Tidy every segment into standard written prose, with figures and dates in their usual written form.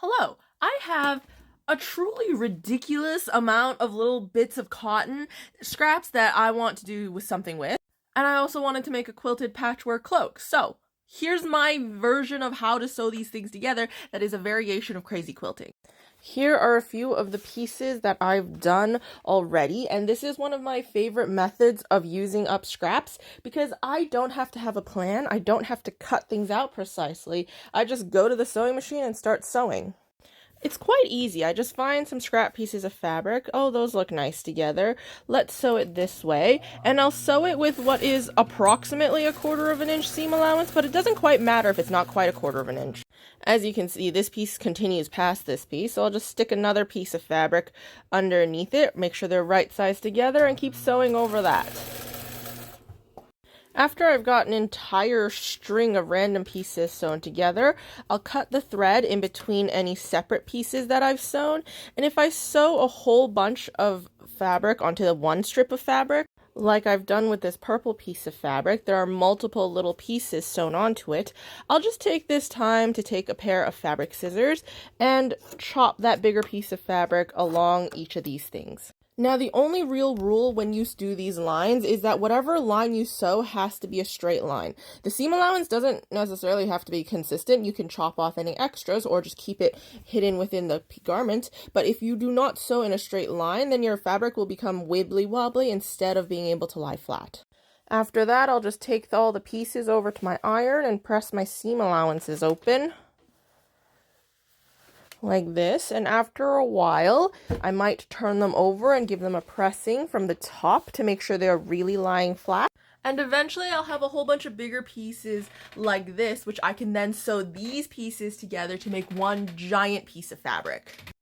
Hello, I have a truly ridiculous amount of little bits of cotton scraps that I want to do with something with. And I also wanted to make a quilted patchwork cloak. So here's my version of how to sew these things together that is a variation of crazy quilting. Here are a few of the pieces that I've done already, and this is one of my favorite methods of using up scraps because I don't have to have a plan. I don't have to cut things out precisely. I just go to the sewing machine and start sewing. It's quite easy. I just find some scrap pieces of fabric. Oh, those look nice together. Let's sew it this way. And I'll sew it with what is approximately 1/4 of an inch seam allowance, but it doesn't quite matter if it's not quite 1/4 of an inch. As you can see, this piece continues past this piece, so I'll just stick another piece of fabric underneath it, make sure they're right size together, and keep sewing over that. After I've got an entire string of random pieces sewn together, I'll cut the thread in between any separate pieces that I've sewn, and if I sew a whole bunch of fabric onto the one strip of fabric, like I've done with this purple piece of fabric, there are multiple little pieces sewn onto it, I'll just take this time to take a pair of fabric scissors and chop that bigger piece of fabric along each of these things. Now, the only real rule when you do these lines is that whatever line you sew has to be a straight line. The seam allowance doesn't necessarily have to be consistent. You can chop off any extras or just keep it hidden within the garment. But if you do not sew in a straight line, then your fabric will become wibbly-wobbly instead of being able to lie flat. After that, I'll just take all the pieces over to my iron and press my seam allowances open. Like this, and after a while I might turn them over and give them a pressing from the top to make sure they're really lying flat. And eventually I'll have a whole bunch of bigger pieces like this, which I can then sew these pieces together to make one giant piece of fabric.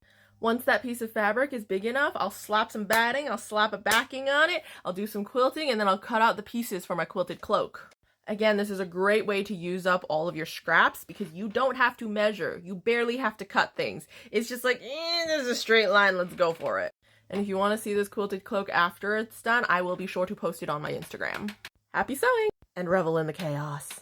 Once that piece of fabric is big enough, I'll slap some batting, I'll slap a backing on it, I'll do some quilting, and then I'll cut out the pieces for my quilted cloak. Again, this is a great way to use up all of your scraps because you don't have to measure. You barely have to cut things. It's just like, there's a straight line, let's go for it. And if you want to see this quilted cloak after it's done, I will be sure to post it on my Instagram. Happy sewing! And revel in the chaos.